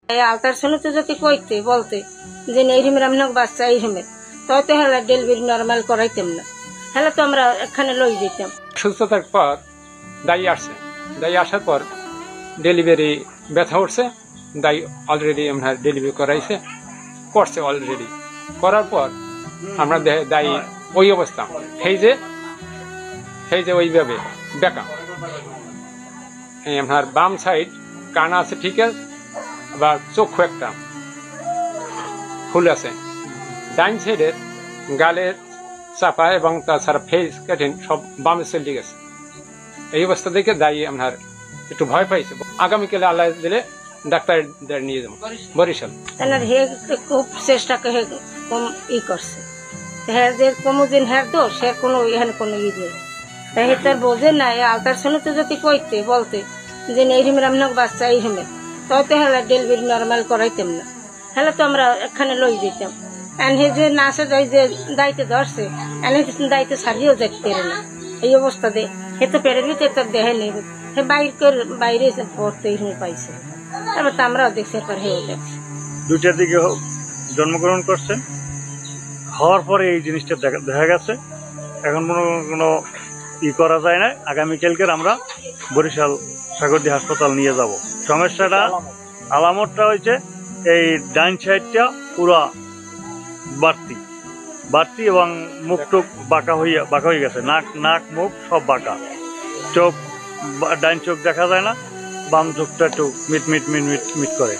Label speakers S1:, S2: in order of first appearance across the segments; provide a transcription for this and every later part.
S1: Ultrasound যদি কইতে বলতে যে এইরকমের আপনার বাচ্চা এইরকমের তো হেলা ডেলিভারি নর্মাল করাইতাম না, হেলে তো আমরা এখানে লই যেতাম।
S2: সুস্থতার পর দায়ী আসছে, দায়ী আসার পর ডেলিভারি ব্যথা উঠছে, দায়ী অলরেডি আমরা ডেলিভারি করছে অলরেডি। করার পর আমরা দায়ী ওই অবস্থা সেই যে ওইভাবে বেকা, আপনার বাম সাইড কান আছে ঠিক আছে, আবার চক্ষু একটা ফুল আছে, ডাইন সাইডের গালের চাপা এবং তাছাড়া ফেস কাটিং সব বামে চলে গেছে। এই অবস্থা দেখে দায়ী আপনার একটু ভয় পাইছে। আগামীকালে আল্লাহ দিলে ডাক্তার নিয়ে যাবো বরিশাল।
S1: হে খুব চেষ্টা করে কম করছে, হ্যাঁ যে কোনোদিন হ্যাঁ দোষ হ্যাঁ কোনো এখানে কোনো নেই, তাই তার বোঝে না। আল্ট্রাসাউন্ড যদি কইতে বলতে যে এইরকমের আপনার বাচ্চা এইরকমের তো হেলা ডেলিভারি নর্মাল করাইতাম না, হেলে তো আমরা এখানে লই যেতাম। এনে যে নাচে যাই যে দায়িত্ব ধরছে এনে দায়িত্ব ছাড়িয়েও যেতে পারে না। এই অবস্থা দে হে তো পেরের ভিতরে তার দেহে নেই, হে বাইরে পড়তে এইরকম পাইছে। তারপর তো আমরাও দেখছি, এরপর হেও দেখছি।
S3: 2টার দিকে জন্মগ্রহণ করছেন, হওয়ার পরে এই জিনিসটা দেখা গেছে। এখন কোনো করা যায় না। আগামীকালকে আমরা বরিশাল সাগরদী হাসপাতাল নিয়ে যাব। সমস্যাটা আলামতটা হয়েছে এই ডাইন সাইডটা পুরা বাড়তি এবং মুখ টুক বাঁকা হয়ে গেছে, নাক মুখ সব বাঁকা, চোখ ডাইন চোখ দেখা যায় না, বাম চোখটা একটু মিট করে,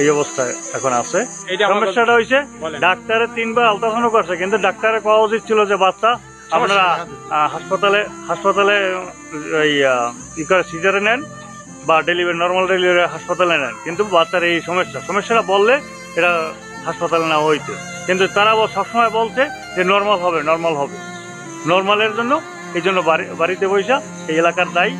S3: এই অবস্থায় এখন আছে। সমস্যাটা হয়েছে ডাক্তারে 3বার আল্ট্রাসাউন্ড করছে, কিন্তু ডাক্তারের পাওয়া উচিত ছিল যে বাচ্চা আপনারা হাসপাতালে সিজারে নেন বা নর্মাল ডেলিভারি হাসপাতালে নেন, কিন্তু বাচ্চার এই সমস্যাটা বললে এটা হাসপাতালে নেওয়া হইতো। কিন্তু তারা সবসময় বলছে যে নর্মাল হবে। নর্মালের জন্য এই জন্য বাড়িতে বৈশা এই এলাকার দায়ী।